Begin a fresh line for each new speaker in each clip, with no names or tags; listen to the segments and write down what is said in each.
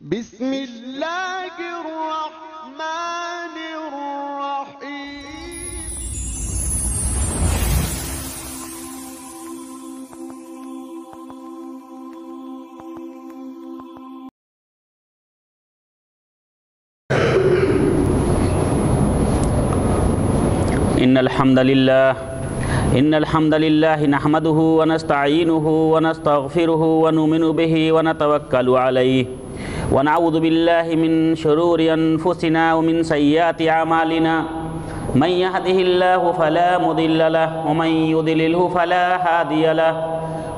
بسم اللہ الرحمن الرحیم۔
إن الحمد لله نحمده ونستعينه ونستغفره ونؤمن به ونتوكل عليه ونعوذ بالله من شرور أنفسنا ومن سيئات أعمالنا من يهده الله فلا مضل له ومن يضلله فلا هادي له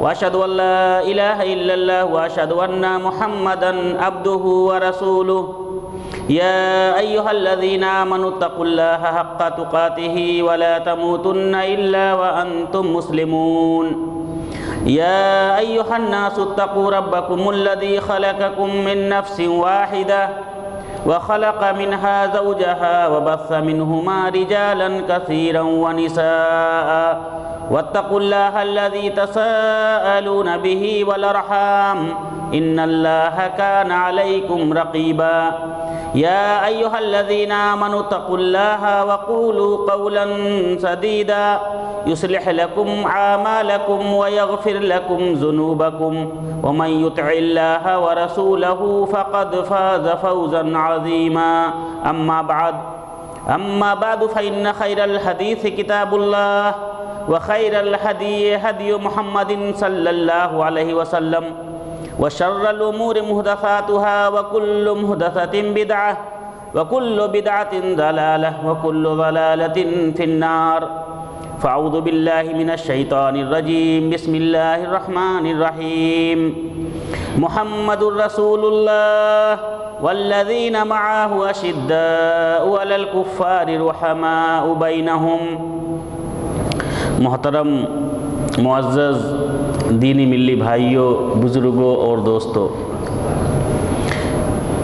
وأشهد أن لا إله إلا الله وأشهد أن محمدا عبده ورسوله يا أيها الذين آمنوا اتقوا الله حق تقاته ولا تموتن إلا وأنتم مسلمون يا أيها الناس اتقوا ربكم الذي خلقكم من نفس واحدة وخلق منها زوجها وبث منهما رجالا كثيرا ونساء واتقوا الله الذي تساءلون به والأرحام إن الله كان عليكم رقيبا يا أيها الذين آمنوا اتقوا الله وقولوا قولا سديدا يصلح لكم أعمالكم ويغفر لكم ذنوبكم ومن يطع الله ورسوله فقد فاز فوزا عظيما أما بعد فإن خير الحديث كتاب الله وخير الهدي هدي محمد صلى الله عليه وسلم وشر الأمور محدثاتها وكل محدثة بدعة وكل بدعة ضلالة وكل ضلالة في النار فأعوذ بالله من الشيطان الرجيم بسم الله الرحمن الرحيم محمد رسول الله والذين معه أشداء على الكفار رحماء بينهم۔ محترم معزز دینی ملی بھائیوں، بزرگوں اور دوستوں،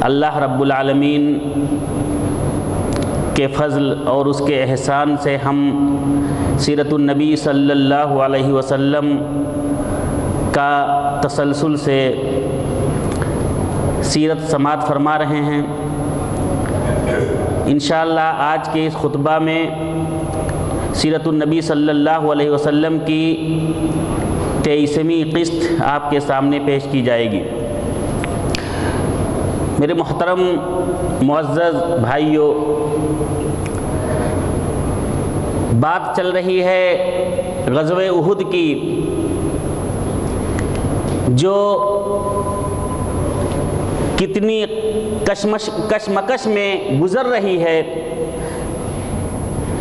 اللہ رب العالمین کے فضل اور اس کے احسان سے ہم سیرت النبی صلی اللہ علیہ وسلم کا تسلسل سے سیرت سماعت فرما رہے ہیں۔ انشاءاللہ آج کے اس خطبہ میں سیرت النبی صلی اللہ علیہ وسلم کی 23ویں قسط آپ کے سامنے پیش کی جائے گی۔ میرے محترم معزز بھائیوں، بات چل رہی ہے غزوہ احد کی، جو کتنی کشمکش میں گزر رہی ہے۔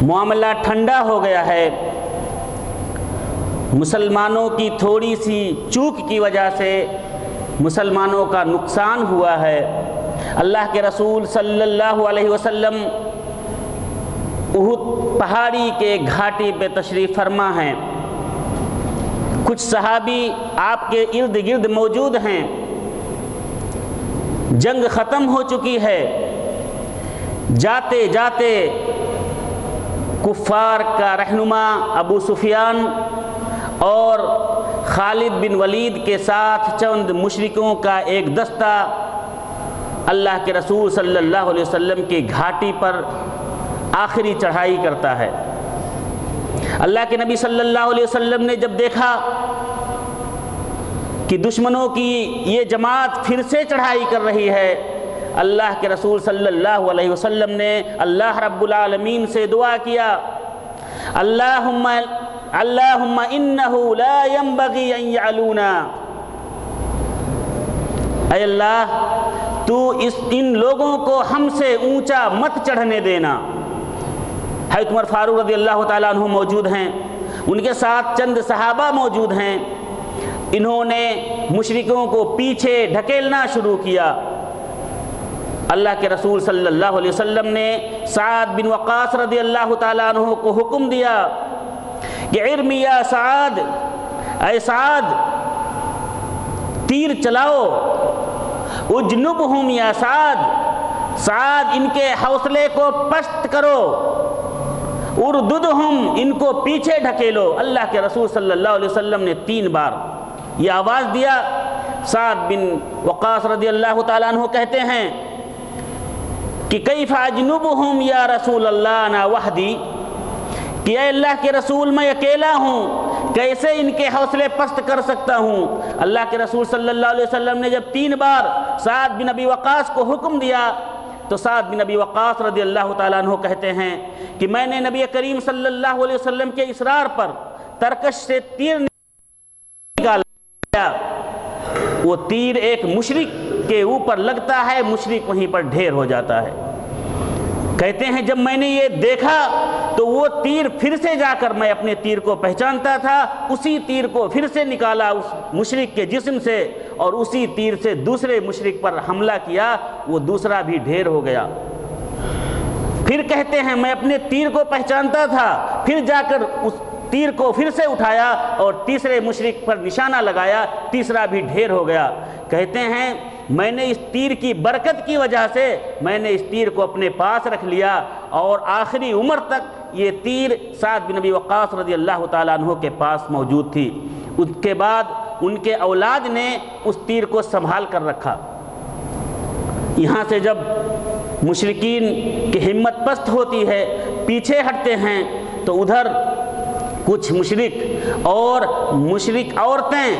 معاملہ ٹھنڈا ہو گیا ہے، مسلمانوں کی تھوڑی سی چوک کی وجہ سے مسلمانوں کا نقصان ہوا ہے۔ اللہ کے رسول صلی اللہ علیہ وسلم احد پہاڑی کے گھاٹی پہ تشریف فرما ہیں، کچھ صحابی آپ کے ارد گرد موجود ہیں، جنگ ختم ہو چکی ہے، جاتے جاتے کفار کا رہنما ابو سفیان اور خالد بن ولید کے ساتھ چند مشرکوں کا ایک دستہ اللہ کے رسول صلی اللہ علیہ وسلم کی گھاٹی پر آخری چڑھائی کرتا ہے۔ اللہ کے نبی صلی اللہ علیہ وسلم نے جب دیکھا کہ دشمنوں کی یہ جماعت پھر سے چڑھائی کر رہی ہے، اللہ کے رسول صلی اللہ علیہ وسلم نے اللہ رب العالمین سے دعا کیا، اللہم انہو لا ينبغی ان یعلونا، اے اللہ تو ان لوگوں کو ہم سے اونچا مت چڑھنے دینا۔ حضرت عمر فاروق رضی اللہ تعالیٰ عنہ موجود ہیں، ان کے ساتھ چند صحابہ موجود ہیں، انہوں نے مشرکوں کو پیچھے ڈھکیلنا شروع کیا۔ اللہ کے رسول صلی اللہ علیہ وسلم نے سعد بن وقاص رضی اللہ تعالیٰ عنہ کو حکم دیا کہ ارمی یا سعد، اے سعد تیر چلاؤ، اجنبہم یا سعد، سعد ان کے حوصلے کو پست کرو، ارددہم ان کو پیچھے ڈھکیلو۔ اللہ کے رسول صلی اللہ علیہ وسلم نے 3 بار یہ آواز دیا سعد بن وقاص رضی اللہ تعالیٰ عنہ کہتے ہیں کہ کیف اجنبہم یا رسول اللہ انا وحدی، کہ اے اللہ کے رسول میں اکیلا ہوں، کیسے ان کے حوصلے پست کر سکتا ہوں۔ اللہ کے رسول صلی اللہ علیہ وسلم نے جب 3 بار سعد بن ابی وقاص کو حکم دیا تو سعد بن ابی وقاص رضی اللہ تعالیٰ عنہ کہتے ہیں کہ میں نے نبی کریم صلی اللہ علیہ وسلم کے اصرار پر ترکش سے تیر نکالا، وہ تیر ایک مشرک کے اوپر لگتا ہے، مشرک وہیں پر ڈھیر ہو جاتا ہے۔ کہتے ہیں جب میں نے یہ دیکھا تو وہ تیر پھر سے جا کر میں اپنے تیر کو پہچانتا تھا، اسی تیر کو پھر سے نکالا اس مشرک کے جسم سے اور اسی تیر سے دوسرے مشرک پر حملہ کیا، وہ دوسرا بھی ڈھیر ہو گیا۔ پھر کہتے ہیں میں اپنے تیر کو پہچانتا تھا، پھر جا کر اس تیر کو پھر سے اٹھایا اور تیسرے مشرک پر نشانہ لگایا، تیسرا بھی ڈھیر ہو گیا۔ کہتے ہیں میں نے اس تیر کی برکت کی وجہ سے میں نے اس تیر کو اپنے پاس رکھ لیا اور آخری عمر تک یہ تیر سعد بن ابی وقاص رضی اللہ تعالیٰ عنہ کے پاس موجود تھی۔ اس کے بعد ان کے اولاد نے اس تیر کو سنبھال کر رکھا۔ یہاں سے جب مشرکین کی ہمت پست ہوتی ہے، پیچھے ہٹتے ہیں، تو ادھر کچھ مشرک اور مشرک عورتیں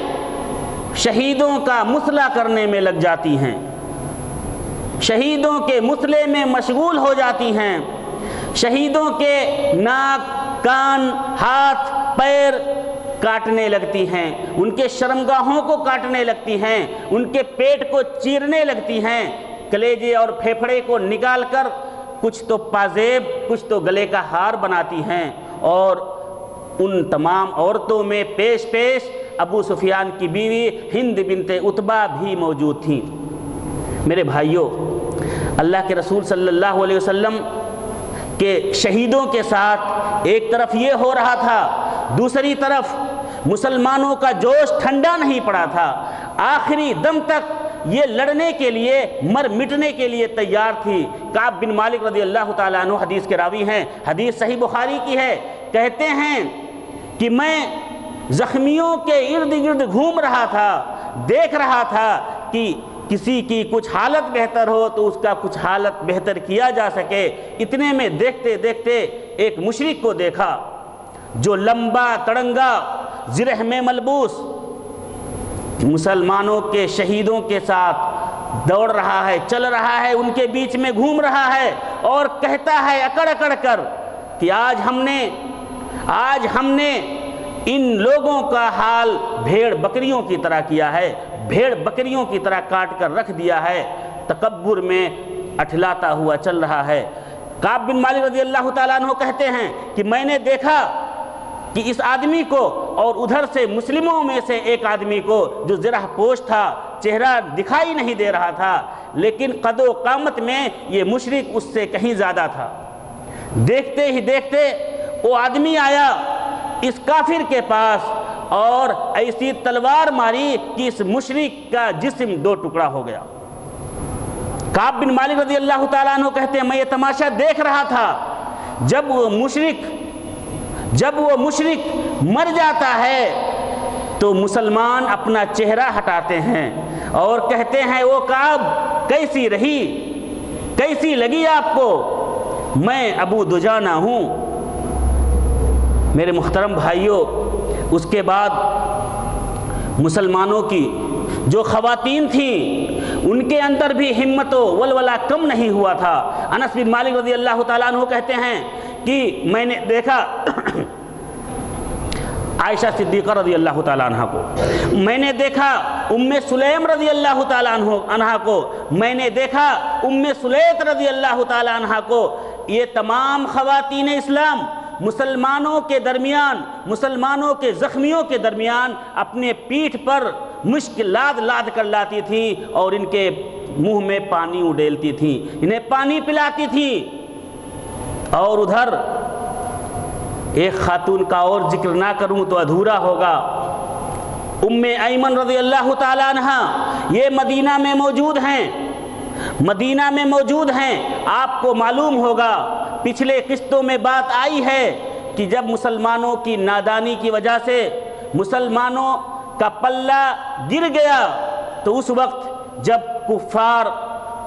شہیدوں کا مسئلہ کرنے میں لگ جاتی ہیں، شہیدوں کے مسئلے میں مشغول ہو جاتی ہیں، شہیدوں کے ناک، کان، ہاتھ، پیر کاٹنے لگتی ہیں، ان کے شرمگاہوں کو کاٹنے لگتی ہیں، ان کے پیٹ کو چیرنے لگتی ہیں، کلیجے اور پھیپھڑے کو نکال کر کچھ تو پازیب کچھ تو گلے کا ہار بناتی ہیں۔ اور ان تمام عورتوں میں پیش پیش ابو سفیان کی بیوی ہند بنت عتبہ بھی موجود تھیں۔ میرے بھائیوں، اللہ کے رسول صلی اللہ علیہ وسلم کے شہیدوں کے ساتھ ایک طرف یہ ہو رہا تھا، دوسری طرف مسلمانوں کا جوش ٹھنڈا نہیں پڑا تھا، آخری دم تک یہ لڑنے کے لیے، مر مٹنے کے لیے تیار تھی۔ کعب بن مالک رضی اللہ تعالیٰ عنہ حدیث کے راوی ہیں، حدیث صحیح بخاری کی ہے، کہتے ہیں کہ میں زخمیوں کے ارد گرد گھوم رہا تھا، دیکھ رہا تھا کہ کسی کی کچھ حالت بہتر ہو تو اس کا کچھ حالت بہتر کیا جا سکے۔ اتنے میں دیکھتے دیکھتے ایک مشرک کو دیکھا جو لمبا تڑنگا زرہ میں ملبوس مسلمانوں کے شہیدوں کے ساتھ دوڑ رہا ہے، چل رہا ہے، ان کے بیچ میں گھوم رہا ہے اور کہتا ہے اکڑ اکڑ کر کہ آج ہم نے ان لوگوں کا حال بھیڑ بکریوں کی طرح کیا ہے، بھیڑ بکریوں کی طرح کاٹ کر رکھ دیا ہے، تکبر میں اٹھلاتا ہوا چل رہا ہے۔ کعب بن مالک رضی اللہ تعالیٰ عنہ کہتے ہیں کہ میں نے دیکھا کہ اس آدمی کو اور ادھر سے مسلموں میں سے ایک آدمی کو جو زرہ پوش تھا، چہرہ دکھائی نہیں دے رہا تھا، لیکن قد و قامت میں یہ مشرک اس سے کہیں زیادہ تھا۔ دیکھتے ہی دیکھتے وہ آدمی آیا اس کافر کے پاس اور ایسی تلوار ماری کہ اس مشرک کا جسم 2 ٹکڑا ہو گیا۔ کعب بن مالک رضی اللہ تعالیٰ عنہ کہتے ہیں میں یہ تماشا دیکھ رہا تھا، جب وہ مشرک مر جاتا ہے تو مسلمان اپنا چہرہ ہٹاتے ہیں اور کہتے ہیں وہ کعب کیسی رہی، کیسی لگی آپ کو؟ میں ابو دجانہ ہوں۔ میرے محترم بھائیوں، اس کے بعد مسلمانوں کی جو خواتین تھیں ان کے اندر بھی ہمت و ولولہ کم نہیں ہوا تھا۔ انس بن مالک رضی اللہ تعالیٰ عنہ کہتے ہیں کہ میں نے دیکھا عائشہ صدیقہ رضی اللہ تعالیٰ عنہ کو، میں نے دیکھا ام سلیم رضی اللہ تعالیٰ عنہ کو، میں نے دیکھا ام سلیت رضی اللہ تعالیٰ عنہ کو۔ یہ تمام خواتین اسلام مسلمانوں کے درمیان، مسلمانوں کے زخمیوں کے درمیان اپنے پیٹھ پر مشک لاد لاد کر لاتی تھیں اور ان کے منہ میں پانی اڈیلتی تھیں، انہیں پانی پلاتی تھیں۔ اور ادھر ایک خاتون کا اور ذکر نہ کروں تو ادھورا ہوگا، ام ایمن رضی اللہ تعالیٰ عنہ، یہ مدینہ میں موجود ہیں۔ آپ کو معلوم ہوگا پچھلے قسطوں میں بات آئی ہے کہ جب مسلمانوں کی نادانی کی وجہ سے مسلمانوں کا پلہ گر گیا تو اس وقت جب کفار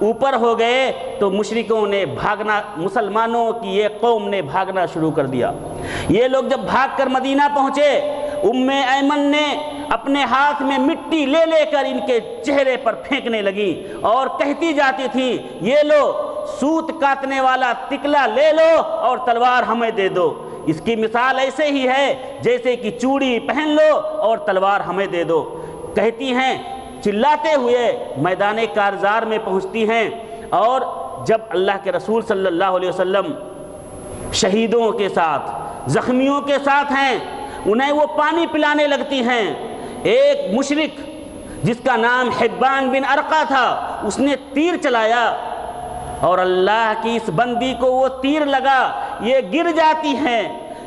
اوپر ہو گئے تو مشرکوں نے بھاگنا، مسلمانوں کی یہ قوم نے بھاگنا شروع کر دیا۔ یہ لوگ جب بھاگ کر مدینہ پہنچے، ام ایمن نے اپنے ہاتھ میں مٹی لے لے کر ان کے چہرے پر پھینکنے لگی اور کہتی جاتی تھی، یہ لو سوت کاٹنے والا تکلا لے لو اور تلوار ہمیں دے دو۔ اس کی مثال ایسے ہی ہے جیسے کہ چوڑی پہن لو اور تلوار ہمیں دے دو۔ کہتی ہیں، چلاتے ہوئے میدان کارزار میں پہنچتی ہیں، اور جب اللہ کے رسول صلی اللہ علیہ وسلم شہیدوں کے ساتھ، زخمیوں کے ساتھ ہیں، انہیں وہ پانی پلانے لگتی ہیں۔ ایک مشرک جس کا نام حبان بن ارقا تھا، اس نے تیر چلایا اور اللہ کی اس بندی کو وہ تیر لگا، یہ گر جاتی ہیں،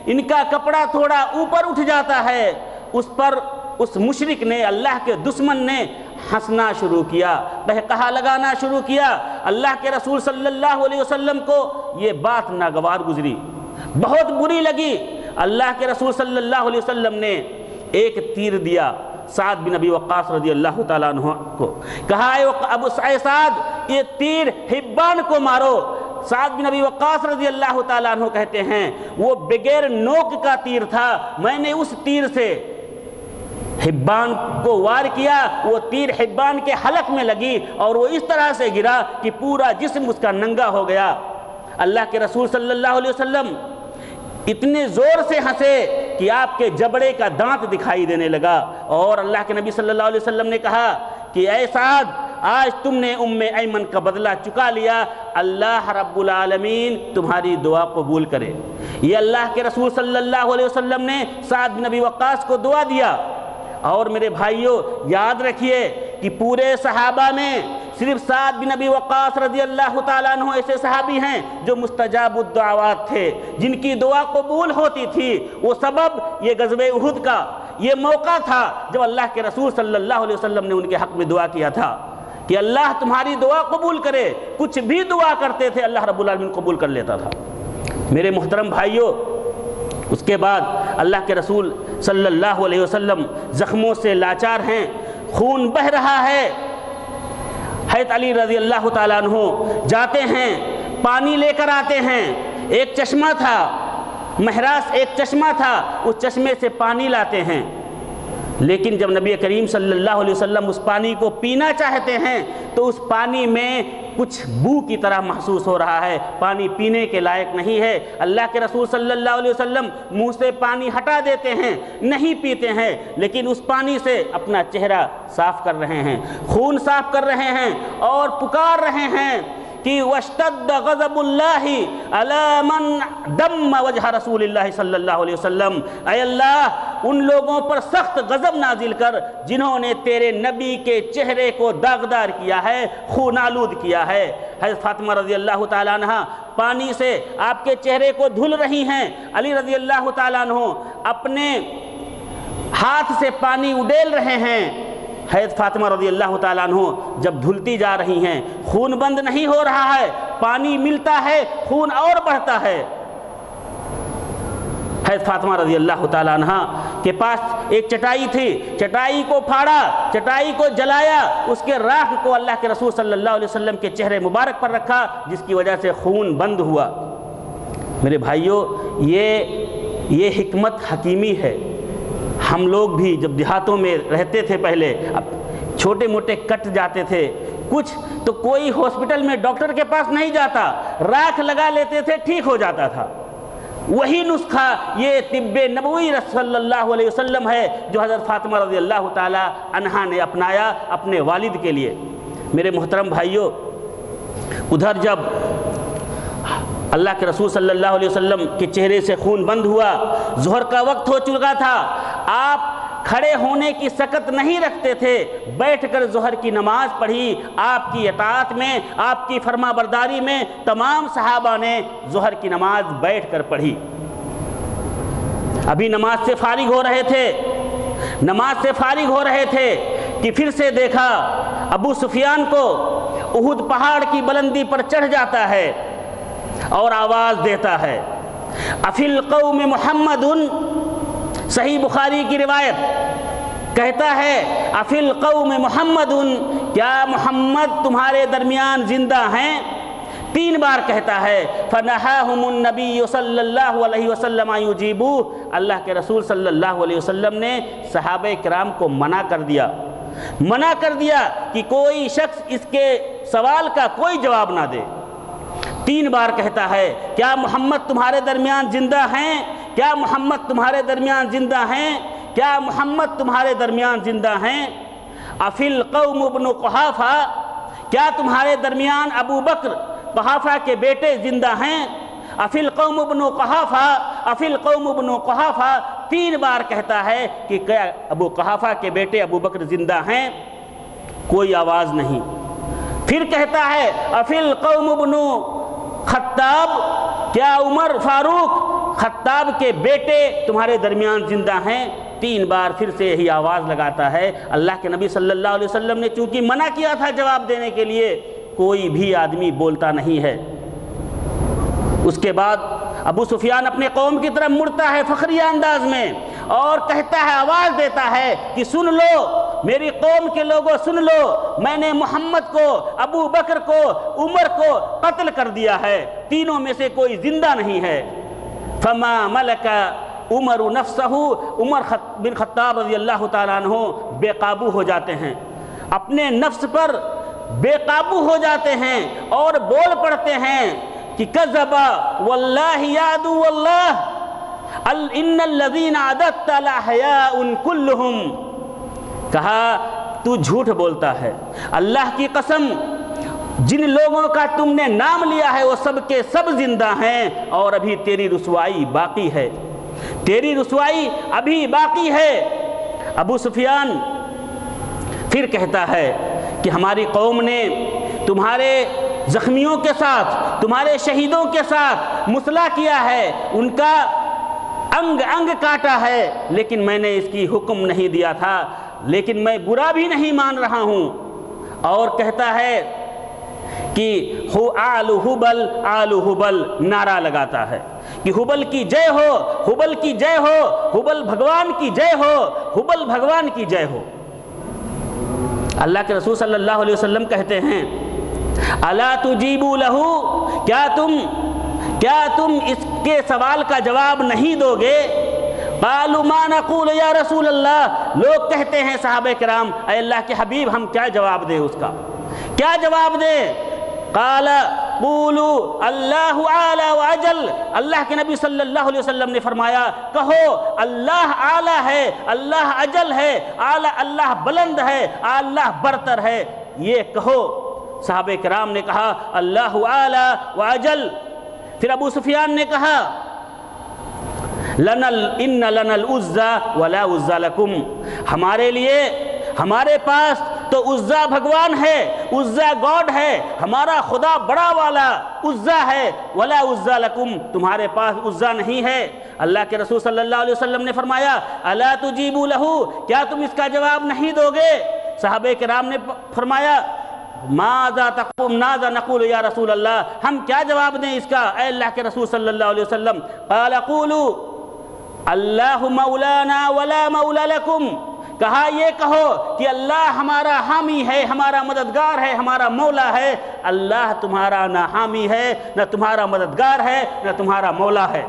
ان کا کپڑا تھوڑا اوپر اٹھ جاتا ہے۔ اس پر اس مشرک نے، اللہ کے دشمن نے ہنسنا شروع کیا، بہکہا لگانا شروع کیا۔ اللہ کے رسول صلی اللہ علیہ وسلم کو یہ بات ناگوار گزری، بہت بری لگی۔ اللہ کے رسول صلی اللہ علیہ وسلم نے ایک تیر دیا سعد بن ابی وقاص رضی اللہ تعالیٰ عنہ کو، کہا ابو سعد یہ تیر حبان کو مارو۔ سعد بن ابی وقاص رضی اللہ تعالیٰ عنہ کہتے ہیں، وہ بغیر نوک کا تیر تھا، میں نے اس تیر سے حبان کو وار کیا، وہ تیر حبان کے حلق میں لگی اور وہ اس طرح سے گرا کہ پورا جسم اس کا ننگا ہو گیا۔ اللہ کے رسول صلی اللہ علیہ وسلم اتنے زور سے ہنسے کہ آپ کے جبڑے کا دانت دکھائی دینے لگا، اور اللہ کے نبی صلی اللہ علیہ وسلم نے کہا کہ اے سعد، آج تم نے ام ایمن کا بدلہ چکا لیا، اللہ رب العالمین تمہاری دعا قبول کرے۔ یہ اللہ کے رسول صلی اللہ علیہ وسلم نے سعد بن ابی وقاص کو دعا دیا۔ اور میرے بھائیوں، یاد رکھیے کہ پورے صحابہ میں صرف سعد بن ابی وقاص رضی اللہ تعالیٰ عنہ ایسے صحابی ہیں جو مستجاب الدعوات تھے، جن کی دعا قبول ہوتی تھی۔ وہ سبب یہ غزوہ احد کا یہ موقع تھا جب اللہ کے رسول صلی اللہ علیہ وسلم نے ان کے حق میں دعا کیا تھا کہ اللہ تمہاری دعا قبول کرے۔ کچھ بھی دعا کرتے تھے اللہ رب العالمین قبول کر لیتا تھا۔ میرے محترم بھائیوں، اس کے بعد اللہ کے رسول صلی اللہ علیہ وسلم زخموں سے لاچار ہیں، خون بہہ رہا ہے۔ حضرت علی رضی اللہ تعالیٰ عنہ جاتے ہیں، پانی لے کر آتے ہیں۔ ایک چشمہ تھا، محراس ایک چشمہ تھا، اس چشمے سے پانی لاتے ہیں، لیکن جب نبی کریم صلی اللہ علیہ وسلم اس پانی کو پینا چاہتے ہیں تو اس پانی میں کچھ بو کی طرح محسوس ہو رہا ہے، پانی پینے کے لائق نہیں ہے۔ اللہ کے رسول صلی اللہ علیہ وسلم منہ سے پانی ہٹا دیتے ہیں، نہیں پیتے ہیں، لیکن اس پانی سے اپنا چہرہ صاف کر رہے ہیں، خون صاف کر رہے ہیں اور پکار رہے ہیں کہ وَاشْتَدَّ غَضَبُ اللَّهِ عَلَى مَنْ دَمَّ وَجْهَ رسول اللہ صلی اللہ علیہ وسلم۔ اے اللہ، ان لوگوں پر سخت غضب نازل کر جنہوں نے تیرے نبی کے چہرے کو داغدار کیا ہے، خون آلود کیا ہے۔ حضرت فاطمہ رضی اللہ تعالیٰ عنہ پانی سے آپ کے چہرے کو دھل رہی ہیں، علی رضی اللہ تعالیٰ عنہ اپنے ہاتھ سے پانی اڈیل رہے ہیں۔ حضرت فاطمہ رضی اللہ تعالیٰ عنہ جب دھلتی جا رہی ہیں، خون بند نہیں ہو رہا ہے، پانی ملتا ہے، خون اور بڑھتا ہے۔ حضرت فاطمہ رضی اللہ تعالیٰ عنہ کے پاس ایک چٹائی تھی، چٹائی کو پھاڑا، چٹائی کو جلایا، اس کے راکھ کو اللہ کے رسول صلی اللہ علیہ وسلم کے چہرے مبارک پر رکھا، جس کی وجہ سے خون بند ہوا۔ میرے بھائیوں، یہ حکمت حکیمی ہے۔ ہم لوگ بھی جب دیہاتوں میں رہتے تھے پہلے، اب چھوٹے موٹے کٹ جاتے تھے کچھ تو کوئی ہاسپٹل میں ڈاکٹر کے پاس نہیں جاتا، راکھ لگا لیتے تھے، ٹھیک ہو جاتا تھا۔ وہی نسخہ یہ طب نبوی صلی اللہ علیہ وسلم ہے جو حضرت فاطمہ رضی اللہ تعالی عنہا نے اپنایا اپنے والد کے لیے۔ میرے محترم بھائیوں، ادھر جب اللہ کے رسول صلی اللہ علیہ وسلم کے چہرے سے خون بند ہوا، ظہر کا وقت ہو چکا تھا، آپ کھڑے ہونے کی سکت نہیں رکھتے تھے، بیٹھ کر ظہر کی نماز پڑھی۔ آپ کی اطاعت میں، آپ کی فرما برداری میں تمام صحابہ نے ظہر کی نماز بیٹھ کر پڑھی۔ ابھی نماز سے فارغ ہو رہے تھے کہ پھر سے دیکھا ابو سفیان کو احد پہاڑ کی بلندی پر چڑھ جاتا ہے اور آواز دیتا ہے، افی القوم محمد، صحیح بخاری کی روایت، کہتا ہے افی القوم محمد، کیا محمد تمہارے درمیان زندہ ہیں؟ 3 بار کہتا ہے فنہاہم النبی صلی اللہ علیہ وسلم ان یجیبوہ، اللہ کے رسول صلی اللہ علیہ وسلم نے صحابہ کرام کو منع کر دیا کہ کوئی شخص اس کے سوال کا کوئی جواب نہ دے۔ 3 بار کہتا ہے کیا محمد تمہارے درمیان زندہ ہیں؟ کیا محمد تمہارے درمیان زندہ ہیں؟ کیا محمد تمہارے درمیان زندہ ہیں؟ افی القوم ابن قحافہ، کیا تمہارے درمیان ابو بکر قحافہ کے بیٹے زندہ ہیں؟ افی القوم ابن قحافہ، افی القوم ابن قحافہ 3 بار کہتا ہے کہ کیا ابو قحافہ کے بیٹے ابو بکر زندہ ہیں؟ کوئی آواز نہیں۔ پھر کہتا ہے افی القوم ابن خطاب، کیا عمر فاروق خطاب کے بیٹے تمہارے درمیان زندہ ہیں؟ 3 بار پھر سے یہی آواز لگاتا ہے۔ اللہ کے نبی صلی اللہ علیہ وسلم نے چونکہ منع کیا تھا جواب دینے کے لیے، کوئی بھی آدمی بولتا نہیں ہے۔ اس کے بعد ابو سفیان اپنے قوم کی طرف مڑتا ہے فخریہ انداز میں اور کہتا ہے، آواز دیتا ہے کہ سن لو میری قوم کے لوگوں، سن لو، میں نے محمد کو، ابو بکر کو، عمر کو قتل کر دیا ہے، تینوں میں سے کوئی زندہ نہیں ہے۔ فما ملک عمر نفسہ، عمر بن خطاب رضی اللہ تعالیٰ عنہ بے قابو ہو جاتے ہیں، اپنے نفس پر بے قابو ہو جاتے ہیں اور بول پڑتے ہیں کہ کذب واللہ یا عدو اللہ ان الذین عددت لاحیاء کلہم، کہا تو جھوٹ بولتا ہے، اللہ کی قسم جن لوگوں کا تم نے نام لیا ہے وہ سب کے سب زندہ ہیں اور ابھی تیری رسوائی باقی ہے، تیری رسوائی ابھی باقی ہے۔ ابو سفیان پھر کہتا ہے کہ ہماری قوم نے تمہارے زخمیوں کے ساتھ، تمہارے شہیدوں کے ساتھ مصلح کیا ہے، ان کا انگ انگ کاٹا ہے، لیکن میں نے اس کی حکم نہیں دیا تھا، لیکن میں برا بھی نہیں مان رہا ہوں۔ اور کہتا ہے کہ آل حبل آل حبل، نعرہ لگاتا ہے کہ حبل کی جے ہو، حبل کی جے ہو، حبل بھگوان کی جے ہو، حبل بھگوان کی جے ہو۔ اللہ کے رسول صلی اللہ علیہ وسلم کہتے ہیں الا تجیبوا لہ، کیا تم اس کے سوال کا جواب نہیں دو گے؟ قالوا ما نقول یا رسول اللہ، لوگ کہتے ہیں صحابہ کرام اے اللہ کے حبیب ہم کیا جواب دیں، اس کا کیا جواب دیں؟ قال قولوا اللہ اعلی واجل، اللہ کے نبی صلی اللہ علیہ وسلم نے فرمایا کہو اللہ اعلی ہے، اللہ اجل ہے، اعلی اللہ بلند ہے، اللہ برتر ہے، یہ کہو۔ صحابہ کرام نے کہا اللہ اعلی واجل۔ پھر ابو سفیان نے کہا ان لنا العزى ولا عزى لكم، ہمارے لیے، ہمارے پاس تو عزا بھگوان ہے، عزا گاڈ ہے، ہمارا خدا بڑا والا عزا ہے، ولا عزا لکم، تمہارے پاس عزا نہیں ہے۔ اللہ کے رسول صلی اللہ علیہ وسلم نے فرمایا الا تجیبوا لہ، کیا تم اس کا جواب نہیں دو گے؟ صحابہ کرام نے فرمایا ماذا نقول یا رسول اللہ، ہم کیا جواب دیں اس کا اے اللہ کے رسول صلی اللہ علیہ وسلم؟ قال قولوا اللہ مولانا ولا مولا لکم، کہا یہ کہو کہ اللہ ہمارا حامی ہے، ہمارا مددگار ہے، ہمارا مولا ہے، اللہ تمہارا نہ حامی ہے، نہ تمہارا مددگار ہے، نہ تمہارا مولا ہے۔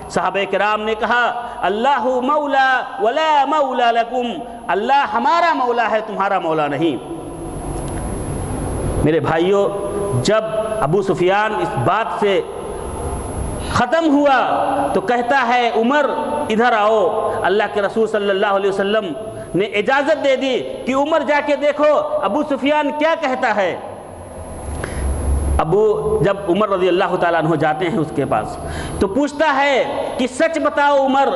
صحابہ کرام نے کہا اللہ مولا ولا مولا لکم، اللہ ہمارا مولا ہے، تمہارا مولا نہیں۔ میرے بھائیوں، جب ابو سفیان اس بات سے ختم ہوا تو کہتا ہے عمر ادھر آؤ۔ اللہ کے رسول صلی اللہ علیہ وسلم نے اجازت دے دی کہ عمر جا کے دیکھو ابو سفیان کیا کہتا ہے۔ جب عمر رضی اللہ تعالیٰ عنہ جاتے ہیں اس کے پاس تو پوچھتا ہے کہ سچ بتاؤ عمر،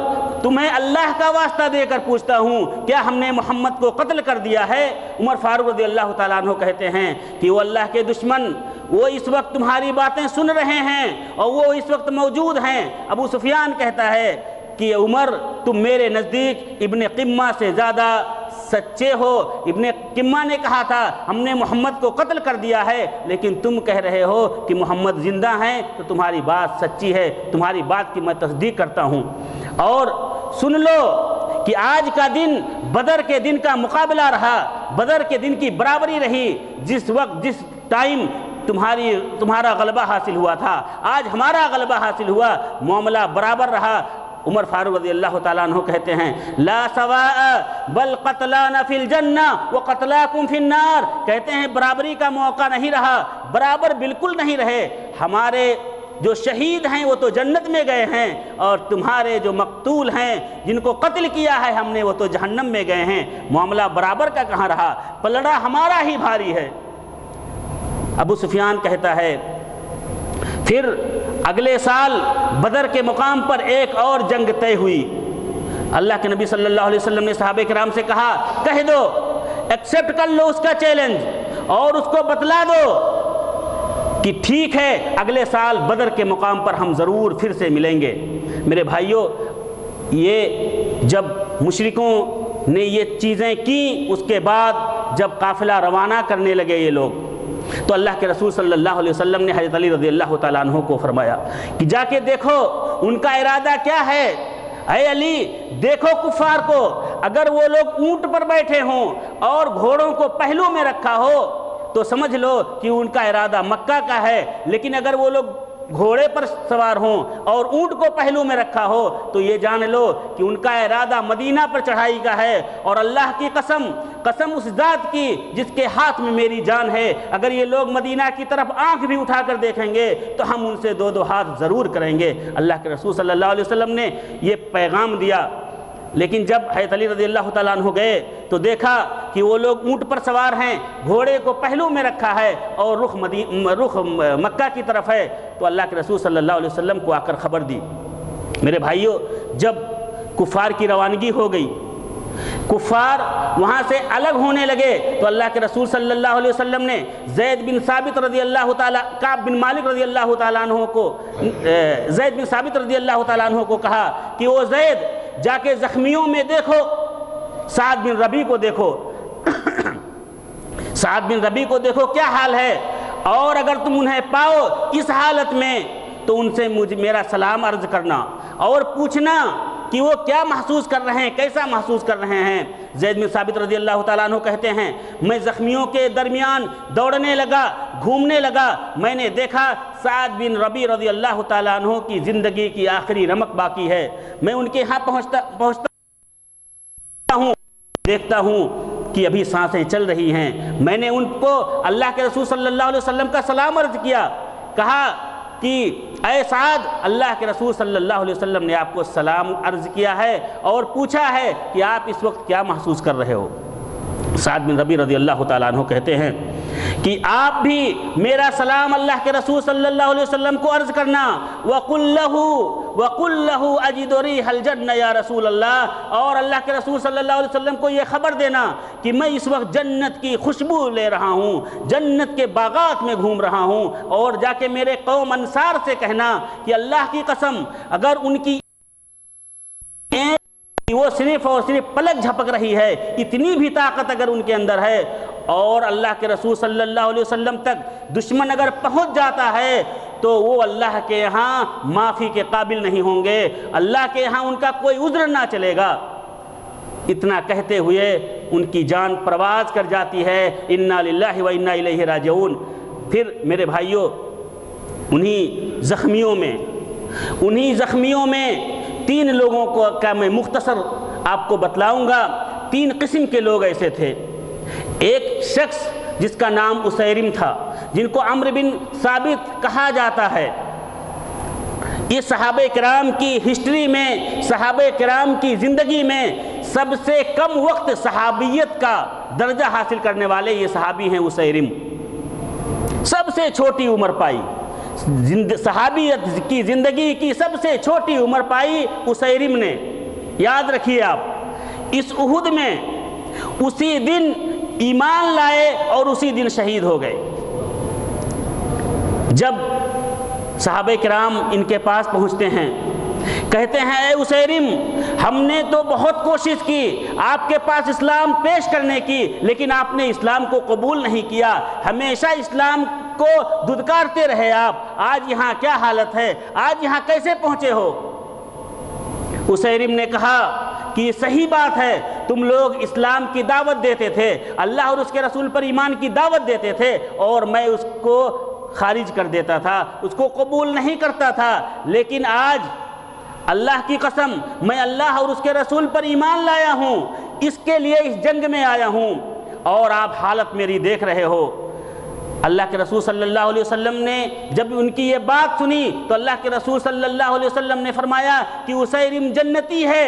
تمہیں اللہ کا واسطہ دے کر پوچھتا ہوں، کیا ہم نے محمد کو قتل کر دیا ہے؟ عمر فاروق رضی اللہ تعالیٰ عنہ کہتے ہیں کہ وہ اللہ کے دشمن، وہ اس وقت تمہاری باتیں سن رہے ہیں اور وہ اس وقت موجود ہیں۔ ابو سفیان کہتا ہے کہ عمر تم میرے نزدیک ابن قمہ سے زیادہ سچے ہو، ابن قمہ نے کہا تھا ہم نے محمد کو قتل کر دیا ہے، لیکن تم کہہ رہے ہو کہ محمد زندہ ہیں، تو تمہاری بات سچی ہے، تمہاری بات کی میں تصدیق کرتا ہوں۔ اور سن لو کہ کہ آج کا دن بدر کے دن کا مقابلہ رہا، بدر کے دن کی برابری رہی، جس وقت جس ٹائم تمہارا غلبہ حاصل ہوا تھا، آج ہمارا غلبہ حاصل ہوا، معاملہ برابر رہا۔ عمر فاروق رضی اللہ تعالیٰ عنہ کہتے ہیں لا سواء بل قتلانا فی الجنہ وقتلاکم فی النار، کہتے ہیں برابری کا موقع نہیں رہا، برابر بالکل نہیں رہے، ہمارے جو شہید ہیں وہ تو جنت میں گئے ہیں، اور تمہارے جو مقتول ہیں جن کو قتل کیا ہے ہم نے وہ تو جہنم میں گئے ہیں، معاملہ برابر کا کہاں رہا، پلڑا ہمارا ہی بھاری ہے۔ ابو سفیان کہتا ہے پھر اگلے سال بدر کے مقام پر ایک اور جنگ طے ہوئی۔ اللہ کے نبی صلی اللہ علیہ وسلم نے صحابہ کرام سے کہا کہہ دو، ایکسیپٹ کر لو اس کا چیلنج اور اس کو بتلا دو کہ ٹھیک ہے اگلے سال بدر کے مقام پر ہم ضرور پھر سے ملیں گے۔ میرے بھائیوں، یہ جب مشرکوں نے یہ چیزیں کی، اس کے بعد جب قافلہ روانہ کرنے لگے یہ لوگ، تو اللہ کے رسول صلی اللہ علیہ وسلم نے حضرت علی رضی اللہ تعالیٰ عنہ کو فرمایا کہ جا کے دیکھو ان کا ارادہ کیا ہے، اے علی دیکھو کفار کو، اگر وہ لوگ اونٹ پر بیٹھے ہوں اور گھوڑوں کو پہلو میں رکھا ہو تو سمجھ لو کہ ان کا ارادہ مکہ کا ہے، لیکن اگر وہ لوگ گھوڑے پر سوار ہوں اور اونٹ کو پہلو میں رکھا ہو تو یہ جان لو کہ ان کا ارادہ مدینہ پر چڑھائی کا ہے، اور اللہ کی قسم اس ذات کی جس کے ہاتھ میں میری جان ہے، اگر یہ لوگ مدینہ کی طرف آنکھ بھی اٹھا کر دیکھیں گے تو ہم ان سے دو دو ہاتھ ضرور کریں گے۔ اللہ کے رسول صلی اللہ علیہ وسلم نے یہ پیغام دیا، لیکن جب حضرت علی رضی اللہ تعالیٰ عنہ گئے تو دیکھا کہ وہ لوگ اونٹ پر سوار ہیں، گھوڑے کو پہلو میں رکھا ہے اور رخ مکہ کی طرف ہے، تو اللہ کے رسول صلی اللہ علیہ وسلم کو آ کر خبر دی۔ میرے بھائیوں، جب کفار کی روانگی ہو گئی، کفار وہاں سے الگ ہونے لگے، تو اللہ کے رسول صلی اللہ علیہ وسلم نے زید بن ثابت رضی اللہ تعالیٰ، کعب بن مالک رضی اللہ تعالیٰ عنہ کو، زید بن ثابت رضی اللہ تعالیٰ عنہ کو کہا کہ وہ زید جا کے زخمیوں میں دیکھو سعد بن ربیع کو دیکھو، سعد بن ربیع کو دیکھو کیا حال ہے، اور اگر تم انہیں پاؤ اس حالت میں تو ان سے میرا سلام عرض کرنا اور پوچھنا کہ وہ کیا محسوس کر رہے ہیں، کیسا محسوس کر رہے ہیں۔ زید بن ثابت رضی اللہ تعالیٰ عنہ کہتے ہیں میں زخمیوں کے درمیان دوڑنے لگا، گھومنے لگا، میں نے دیکھا سعد بن ربیع رضی اللہ تعالیٰ عنہ کی زندگی کی آخری رمق باقی ہے، میں ان کے ہاں پہنچتا ہوں، دیکھتا ہوں کہ ابھی سانسیں چل رہی ہیں، میں نے ان کو اللہ کے رسول صلی اللہ علیہ وسلم کا سلام عرض کیا، کہا کہ اے سعد، اللہ کے رسول صلی اللہ علیہ وسلم نے آپ کو سلام عرض کیا ہے اور پوچھا ہے کہ آپ اس وقت کیا محسوس کر رہے ہو۔ سعد بن ربیع رضی اللہ تعالیٰ عنہ کہتے ہیں کہ آپ بھی میرا سلام اللہ کے رسول صلی اللہ علیہ وسلم کو عرض کرنا، وَقُلْ لَهُ أَجِدُ رِيحَ الْجَنَّةِ یا رسول اللہ، اور اللہ کے رسول صلی اللہ علیہ وسلم کو یہ خبر دینا کہ میں اس وقت جنت کی خوشبو لے رہا ہوں، جنت کے باغات میں گھوم رہا ہوں، اور جا کے میرے قوم انصار سے کہنا کہ اللہ کی قسم اگر ان کی وہ صرف اور صرف پلک جھپک رہی ہے، اتنی بھی طاقت اگر ان کے اندر ہے، اور اللہ کے رسول صلی اللہ علیہ وسلم تک دشمن اگر پہنچ جاتا ہے تو وہ اللہ کے یہاں معافی کے قابل نہیں ہوں گے، اللہ کے یہاں ان کا کوئی عذر نہ چلے گا۔ اتنا کہتے ہوئے ان کی جان پرواز کر جاتی ہے، انا للہ و انا الیہ راجعون۔ پھر میرے بھائیوں، انہی زخمیوں میں 3 لوگوں کو کا میں مختصر آپ کو بتلاؤں گا۔ 3 قسم کے لوگ ایسے تھے۔ ایک شخص جس کا نام اسیرم تھا، جن کو عمرو بن ثابت کہا جاتا ہے، یہ صحابہ کرام کی ہسٹری میں، صحابہ کرام کی زندگی میں سب سے کم وقت صحابیت کا درجہ حاصل کرنے والے یہ صحابی ہیں اسیرم۔ سب سے چھوٹی عمر پائی، صحابیت کی زندگی کی سب سے چھوٹی عمر پائی اسیرم نے۔ یاد رکھیے آپ، اس احد میں اسی دن ایمان لائے اور اسی دن شہید ہو گئے۔ جب صحابہ کرام ان کے پاس پہنچتے ہیں، کہتے ہیں اے اسیرم، ہم نے تو بہت کوشش کی آپ کے پاس اسلام پیش کرنے کی، لیکن آپ نے اسلام کو قبول نہیں کیا، ہمیشہ اسلام کو دھتکارتے رہے آپ، آج یہاں کیا حالت ہے، آج یہاں کیسے پہنچے ہو؟ اسیرم نے کہا کہ کہ یہ صحیح بات ہے، تم لوگ اسلام کی دعوت دیتے تھے، اللہ اور اس کے رسول پر ایمان کی دعوت دیتے تھے، اور میں اس کو خارج کر دیتا تھا، اس کو قبول نہیں کرتا تھا، لیکن آج اللہ کی قسم میں اللہ اور اس کے رسول پر ایمان لایا ہوں، اس کے لیے اس جنگ میں آیا ہوں، اور آپ حالت میری دیکھ رہے ہو۔ اللہ کے رسول صلی اللہ علیہ وسلم نے جب ان کی یہ بات سنی تو اللہ کے رسول صلی اللہ علیہ وسلم نے فرمایا کہ اسیرم جنتی ہے۔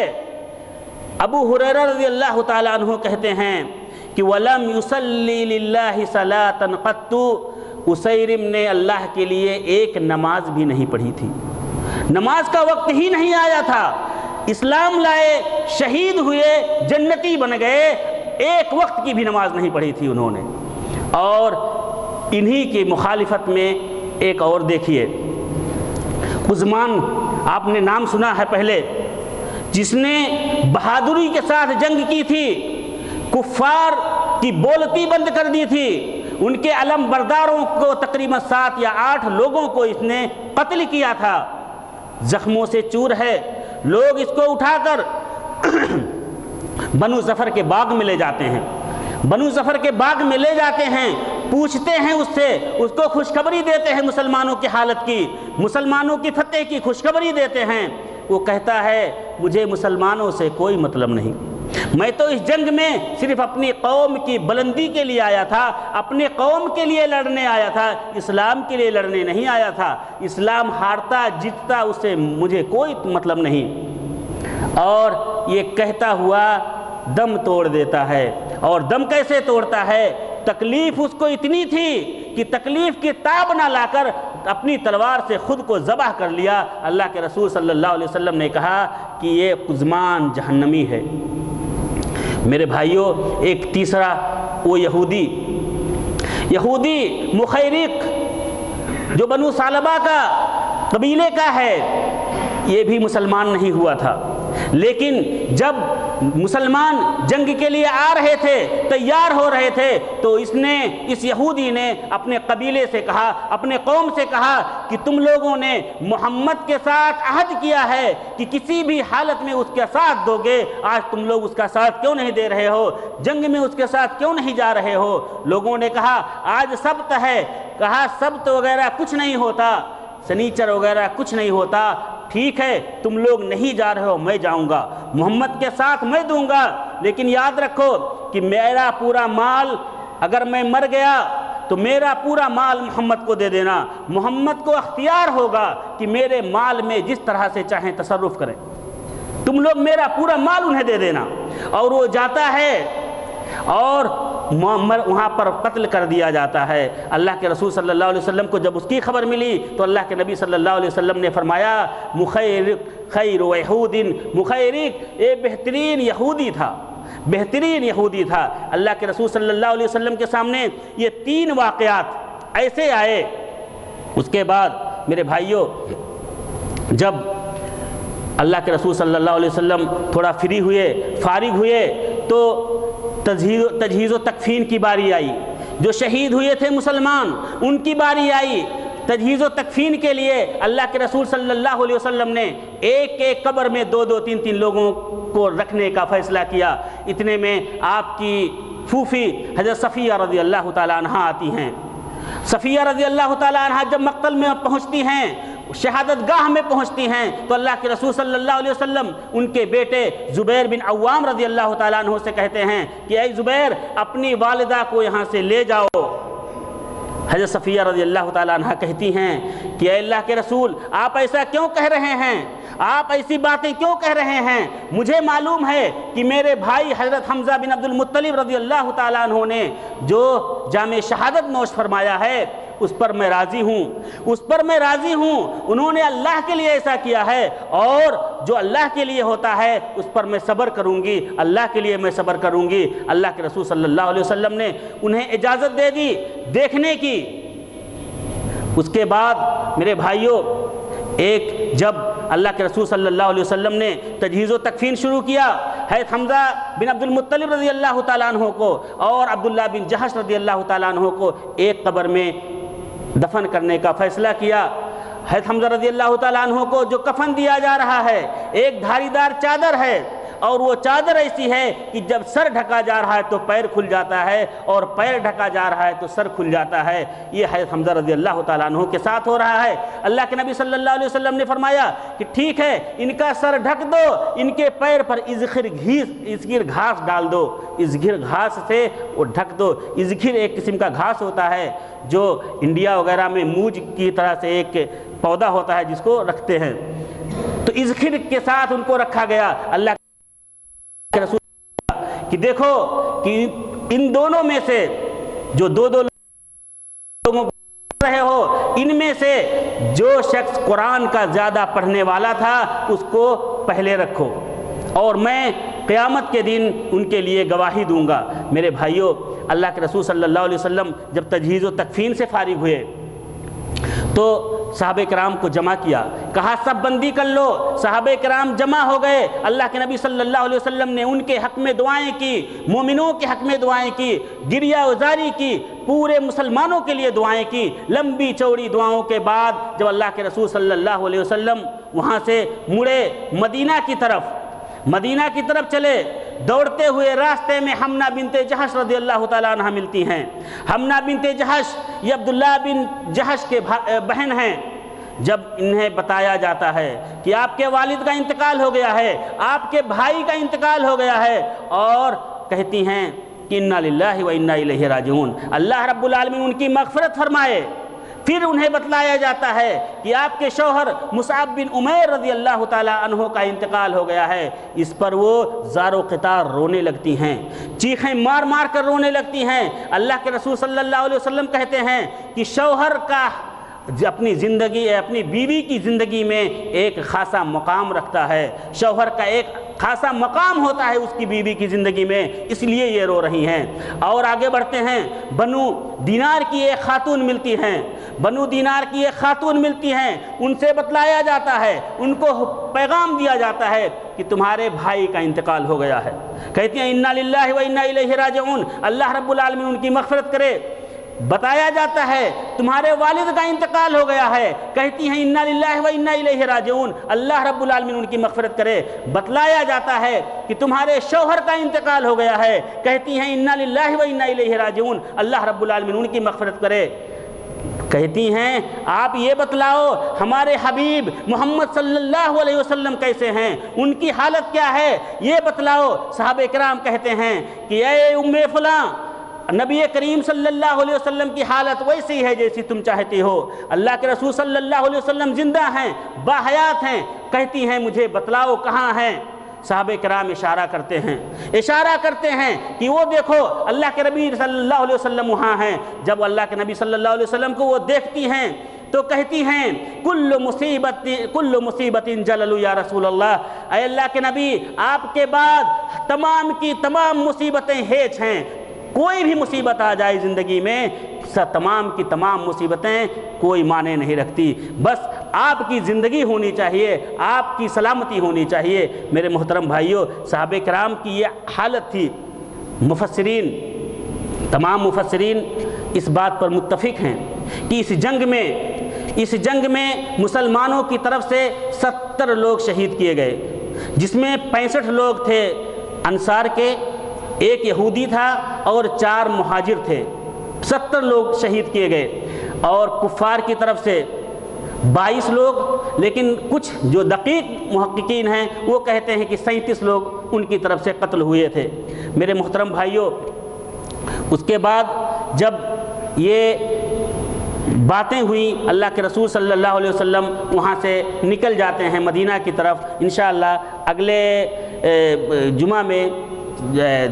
ابو ہریرہ رضی اللہ تعالیٰ عنہ کہتے ہیں کہ وَلَمْ يُصَلِّ لِلَّهِ صَلَاةً قَطُّ، اسیرم نے اللہ کے لیے ایک نماز بھی نہیں پڑھی تھی، نماز کا وقت ہی نہیں آیا تھا، اسلام لائے، شہید ہوئے، جنتی بن گئے، ایک وقت کی بھی نماز نہیں پڑھی تھی انہوں نے۔ اور انہی کی مخالفت میں ایک اور دیکھیے، قزمان آپ نے نام سنا ہے پہلے، جس نے بہادری کے ساتھ جنگ کی تھی، کفار کی بولتی بند کر دی تھی، ان کے علم برداروں کو تقریباً 7 یا 8 لوگوں کو اس نے قتل کیا تھا، زخموں سے چور ہے، لوگ اس کو اٹھا کر بنو ظفر کے باغ میں لے جاتے ہیں، بنو ظفر کے باغ میں لے جاتے ہیں، پوچھتے ہیں اس سے، اس کو خوشخبری دیتے ہیں مسلمانوں کی حالت کی، مسلمانوں کی فتح کی خوشخبری دیتے ہیں، وہ کہتا ہے مجھے مسلمانوں سے کوئی مطلب نہیں، میں تو اس جنگ میں صرف اپنی قوم کی بلندی کے لیے آیا تھا، اپنے قوم کے لیے لڑنے آیا تھا، اسلام کے لیے لڑنے نہیں آیا تھا، اسلام ہارتا جیتتا اس سے مجھے کوئی مطلب نہیں۔ اور یہ کہتا ہوا دم توڑ دیتا ہے، اور دم کیسے توڑتا ہے؟ تکلیف اس کو اتنی تھی کہ تکلیف کی تاب نہ لا کر اپنی تلوار سے خود کو ذبح کر لیا۔ اللہ کے رسول صلی اللہ علیہ وسلم نے کہا کہ یہ قزمان جہنمی ہے۔ میرے بھائیوں، ایک تیسرا وہ یہودی مخیرق جو بنو ثعلبہ کا قبیلے کا ہے، یہ بھی مسلمان نہیں ہوا تھا، لیکن جب مسلمان جنگ کے لیے آ رہے تھے، تیار ہو رہے تھے، تو اس یہودی نے اپنے قبیلے سے کہا، اپنے قوم سے کہا کہ تم لوگوں نے محمد کے ساتھ عہد کیا ہے کہ کسی بھی حالت میں اس کا ساتھ دو گے، آج تم لوگ اس کا ساتھ کیوں نہیں دے رہے ہو؟ جنگ میں اس کے ساتھ کیوں نہیں جا رہے ہو؟ لوگوں نے کہا آج سبت ہے، کہا سبت وغیرہ کچھ نہیں ہوتا، سنیچر وغیرہ کچھ نہیں ہوتا، ٹھیک ہے تم لوگ نہیں جا رہے ہو، میں جاؤں گا، محمد کے ساتھ میں دوں گا، لیکن یاد رکھو کہ میرا پورا مال، اگر میں مر گیا تو میرا پورا مال محمد کو دے دینا، محمد کو اختیار ہوگا کہ میرے مال میں جس طرح سے چاہیں تصرف کریں، تم لوگ میرا پورا مال انہیں دے دینا۔ اور وہ جاتا ہے اور وہاں پر قتل کر دیا جاتا ہے۔ اللہ کے رسول صلی اللہ علیہ وسلم کو جب اس کی خبر ملی تو اللہ کے نبی صلی اللہ علیہ وسلم نے فرمایا مخیرق خیر یہود، مخیرق یہ بہترین یہودی تھا، بہترین یہودی تھا۔ اللہ کے رسول صلی اللہ علیہ وسلم کے سامنے یہ 3 واقعات ایسے آئے۔ اس کے بعد میرے بھائیوں، جب اللہ کے رسول صلی اللہ علیہ وسلم تھوڑا فری ہوئے، فارغ ہوئے، تو تجہیز و تکفین کی باری آئی۔ جو شہید ہوئے تھے مسلمان، ان کی باری آئی۔ تجہیز و تکفین کے لیے اللہ کے رسول صلی اللہ علیہ وسلم نے ایک قبر میں 2 3 لوگوں کو رکھنے کا فیصلہ کیا۔ اتنے میں آپ کی پھوپھی حضرت صفیہ رضی اللہ تعالیٰ عنہ آتی ہیں۔ صفیہ رضی اللہ تعالیٰ عنہ جب مقتل میں پہنچتی ہیں، شہادت گاہ میں پہنچتی ہیں، تو اللہ کے رسول صلی اللہ علیہ وسلم ان کے بیٹے زبیر بن عوام رضی اللہ تعالیٰ عنہ سے کہتے ہیں کہ اے زبیر، اپنی والدہ کو یہاں سے لے جاؤ۔ حضرت صفیہ رضی اللہ تعالیٰ عنہ کہتی ہیں کہ اے اللہ کے رسول، آپ ایسا کیوں کہہ رہے ہیں؟ آپ ایسی باتیں کیوں کہہ رہے ہیں؟ مجھے معلوم ہے کہ میرے بھائی حضرت حمزہ بن عبد المطلب رضی اللہ تعالیٰ عنہ نے جو جام شہادت نوش فرمایا ہے، اس پر میں راضی ہوں، اس پر میں راضی ہوں۔ انہوں نے اللہ کے لیے ایسا کیا ہے، اور جو اللہ کے لیے ہوتا ہے اس پر میں صبر کروں گی، اللہ کے لیے میں صبر کروں گی۔ اللہ کے رسول صلی اللہ علیہ وسلم نے انہیں اجازت دے دی دیکھنے کی۔ اس کے بعد میرے بھائیوں، جب اللہ کے رسول صلی اللہ علیہ وسلم نے تجہیز و تکفین شروع کیا، حضرت حمزہ بن عبد المطلب رضی اللہ تعالیٰ عنہ کو اور عبداللہ بن جہش رضی اللہ تعالیٰ عنہ کو ایک قبر میں دفن کرنے کا فیصلہ کیا۔ حضرت حمزہ رضی اللہ تعالیٰ عنہ کو جو کفن دیا جا رہا ہے، ایک دھاری دار چادر ہے، اور وہ چادر ایسی ہے کہ جب سر ڈھکا جا رہا ہے تو پیر کھل جاتا ہے اور پیر ڈھکا جا رہا ہے تو سر کھل جاتا ہے۔ یہ حضرت حمزہ رضی اللہ تعالیٰ عنہ کے ساتھ ہو رہا ہے۔ اللہ کے نبی صلی اللہ علیہ وسلم نے فرمایا کہ ٹھیک ہے، ان کا سر ڈھک دو، ان کے پیر پر ازخر گھاس ڈال دو، ازخر گھاس سے وہ ڈھک دو۔ ازخر ایک قسم کا گھاس ہوتا ہے جو انڈیا وغیرہ میں موج کی طرح سے ایک پودا ہوتا ہے جس کو رکھتے ہیں، تو ازخر کے ساتھ ان کو رکھا گیا۔ اللہ کے رسول کہ دیکھو کہ ان دونوں میں سے جو دو لوگوں رہے ہو، ان میں سے جو شخص قرآن کا زیادہ پڑھنے والا تھا اس کو پہلے رکھو، اور میں قیامت کے دن ان کے لیے گواہی دوں گا۔ میرے بھائیوں، اللہ کے رسول صلی اللہ علیہ وسلم جب تجہیز و تکفین سے فارغ ہوئے تو صحابہ کرام کو جمع کیا، کہا سب بندی کر لو۔ صحابہ کرام جمع ہو گئے۔ اللہ کے نبی صلی اللہ علیہ وسلم نے ان کے حق میں دعائیں کی، مومنوں کے حق میں دعائیں کی، گریہ وزاری کی، پورے مسلمانوں کے لیے دعائیں کی۔ لمبی چوڑی دعاؤں کے بعد جب اللہ کے رسول صلی اللہ علیہ وسلم وہاں سے مڑے مدینہ کی طرف چلے، دوڑتے ہوئے راستے میں حمنہ بنت جہش رضی اللہ تعالیٰ عنہ ملتی ہیں۔ حمنہ بنت جہش یہ عبداللہ بن جہش کے بہن ہیں۔ جب انہیں بتایا جاتا ہے کہ آپ کے والد کا انتقال ہو گیا ہے، آپ کے بھائی کا انتقال ہو گیا ہے، اور کہتی ہیں کہ انا للہ و انا الیہ راجعون، اللہ رب العالمین ان کی مغفرت فرمائے۔ پھر انہیں بتلایا جاتا ہے کہ آپ کے شوہر مصعب بن عمیر رضی اللہ تعالیٰ عنہ کا انتقال ہو گیا ہے۔ اس پر وہ زار و قطار رونے لگتی ہیں، چیخیں مار مار کر رونے لگتی ہیں۔ اللہ کے رسول صلی اللہ علیہ وسلم کہتے ہیں کہ شوہر کا اپنی بیوی کی زندگی میں ایک خاصا مقام رکھتا ہے، شوہر کا ایک خاصا مقام ہوتا ہے اس کی بیوی کی زندگی میں، اس لیے یہ رو رہی ہیں۔ اور آگے بڑھتے ہیں، بنو دینار کی ایک خاتون ملتی ہیں، ان سے بتلایا جاتا ہے، ان کو پیغام دیا جاتا ہے کہ تمہارے بھائی کا انتقال ہو گیا ہے۔ کہتی ہیں انا للہ و انا الیہ راجعون، اللہ رب العالمین ان کی مغفرت کرے۔ بتایا جاتا ہے تمہارے والد کا انتقال ہو گیا ہے، کہتی ہیں انا للہ و انا الیہ راجعون، اللہ رب العالمین ان کی مغفرت کرے۔ بتلایا جاتا ہے کہ تمہارے شوہر کا انتقال ہو گیا ہے، کہتی ہیں انا للہ و انا الیہ راجعون، اللہ رب العالمین ان کی مغفرت کرے۔ کہتی ہیں آپ یہ بتلاؤ ہمارے حبیب محمد صلی اللہ علیہ وسلم کیسے ہیں، ان کی حالت کیا ہے، یہ بتلاؤ۔ صحابہ کرام کہتے ہیں کہ اے ام فلاں، نبی کریم صلی اللہ علیہ وسلم کی حالت ویسی ہے جیسی تم چاہتی ہو، اللہ کے رسول صلی اللہ علیہ وسلم زندہ ہیں، باحیات ہیں۔ کہتی ہیں مجھے بتلاؤ کہاں ہیں۔ صحابہ کرام اشارہ کرتے ہیں کہ وہ دیکھو اللہ کے نبی صلی اللہ علیہ وسلم وہاں ہیں۔ جب اللہ کے نبی صلی اللہ علیہ وسلم کو وہ دیکھتی ہیں تو کہتی ہیں کل مصیبت جلل یا رسول اللہ، اے اللہ کے نبی آپ کے بعد تمام کی تمام مصیبتیں ہیچ ہیں، کوئی بھی مصیبت آ جائے زندگی میں تمام کی تمام مصیبتیں کوئی معنی نہیں رکھتی، بس آپ کی زندگی ہونی چاہیے، آپ کی سلامتی ہونی چاہیے۔ میرے محترم بھائیوں، صحابہ کرام کی یہ حالت تھی۔ تمام مفسرین اس بات پر متفق ہیں کہ اس جنگ میں مسلمانوں کی طرف سے 70 لوگ شہید کیے گئے، جس میں 65 لوگ تھے انصار کے، ایک یہودی تھا اور 4 مہاجر تھے۔ 70 لوگ شہید کیے گئے، اور کفار کی طرف سے 22 لوگ، لیکن کچھ جو دقیق محققین ہیں وہ کہتے ہیں کہ 37 لوگ ان کی طرف سے قتل ہوئے تھے۔ میرے محترم بھائیوں، اس کے بعد جب یہ باتیں ہوئیں، اللہ کے رسول صلی اللہ علیہ وسلم وہاں سے نکل جاتے ہیں مدینہ کی طرف۔ انشاءاللہ اگلے جمعہ میں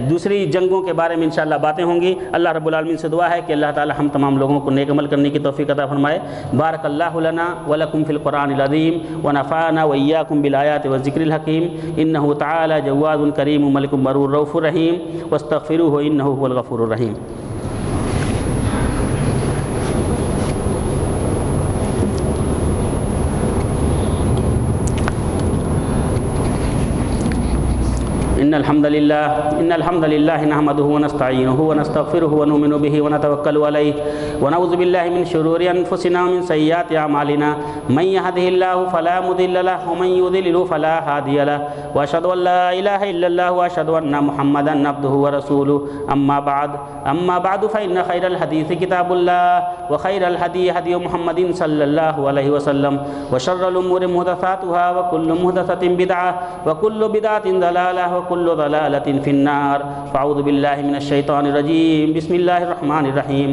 دوسری جنگوں کے بارے میں انشاءاللہ باتیں ہوں گی۔ اللہ رب العالمین سے دعا ہے کہ اللہ تعالی ہم تمام لوگوں کو نیک عمل کرنے کی توفیق عطا فرمائے۔ بارک اللہ لنا ولکم فی القرآن العظیم ونفعنا وإیاکم بالآیات والذکر الحکیم، انہ تعالی جواد کریم ملک برور رؤوف رحیم، واستغفروہ انہ هو الغفور الرحیم۔ إن الحمد لله نحمده ونستعينه ونستغفره ونؤمن به ونتوكل عليه ونعوذ بالله من شرور أنفسنا ومن سيئات أعمالنا من يهده الله فلا مضل له ومن يضلل فلا هادي له وأشهد أن لا إله إلا الله وأشهد أن محمدا عبده ورسوله أما بعد فإن خير الحديث كتاب الله وخير الهدي هدي محمد صلى الله عليه وسلم وشر الأمور محدثاتها وكل محدثة بدعة وكل بدعة ضلالة وكل ضلالة في النار فأعوذ بالله من الشيطان الرجيم بسم الله الرحمن الرحيم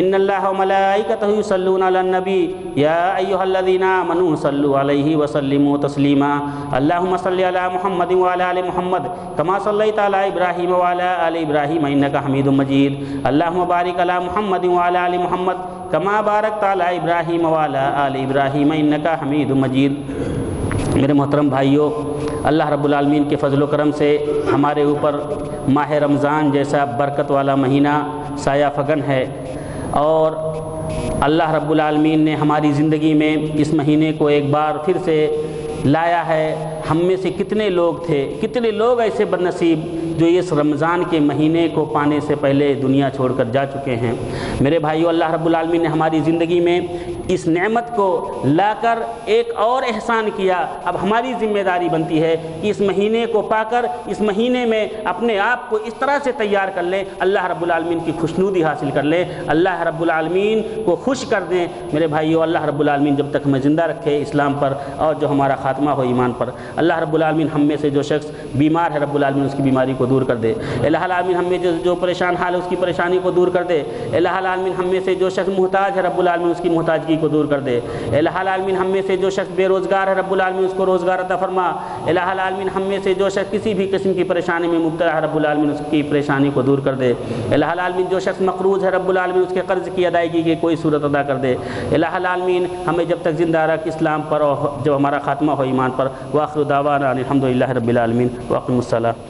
إن الله وملائكته يصلون على النبي يا أيها الذين آمنوا صلوا عليه وسلموا تسليما اللهم صل على محمد وعلى آل محمد كما صليت على إبراهيم وعلى آل إبراهيم إنك حميد مجيد اللهم بارك على محمد وعلى آل محمد كما باركت على إبراهيم وعلى آل إبراهيم إنك حميد مجيد۔ میرے محترم بھائیوں، اللہ رب العالمین کے فضل و کرم سے ہمارے اوپر ماہ رمضان جیسا برکت والا مہینہ سایہ فگن ہے، اور اللہ رب العالمین نے ہماری زندگی میں اس مہینے کو ایک بار پھر سے لایا ہے۔ ہم میں سے کتنے لوگ ایسے بدنصیب جو اس رمضان کے مہینے کو پانے سے پہلے دنیا چھوڑ کر جا چکے ہیں۔ میرے بھائیو، اللہ رب العالمین نے ہماری زندگی میں اس نعمت کو لا کر ایک اور احسان کیا۔ اب ہماری ذمہ داری بنتی ہے کہ اس مہینے کو پا کر اس مہینے میں اپنے آپ کو اس طرح سے تیار کر لیں، اللہ رب العالمین کی خوشنودی حاصل کر لیں، اللہ رب العالمین کو خوش کر دیں۔ میرے بھائیو، اللہ رب العالمین جب تک ہمیں زندہ رکھے اسلام پر اور جو ہمارا خاتمہ ہو ایمان پر، اللہ رب العالمین ہم میں سے جو شخص بیمار ہے رب العالمین اس کی بیماری کو دور کر دے۔ الہ العالمین ہم میں جو پریشان حال ہے اس کی پریشانی کو دور کر دے۔ الہ العالمین ہم میں سے جو شخص محتاج ہے رب العالمین اس کی محتاجگی کو دور کر دے۔ الہ العالمین ہم میں سے جو شخص بے روزگار ہے رب العالمین اس کو روزگار عطا فرما۔ الہ العالمین ہم میں سے جو شخص کسی بھی قسم کی پریشانی میں مبتلا ہے رب العالمین اس کی پریشانی کو دور کر دے۔ الہ العالمین جو شخص مقروض ہے رب العالمین اس کے قرض کی ادائیگی کی کوئی صورت ادا کر دے۔ الہ العالمین ہمیں جب تک زندہ رکھ اسلام پر اور جب ہمارا خاتمہ ہو ایمان پر۔ وآخر دعوانا الحمدللہ رب العالمین۔ واقم الصلاۃ۔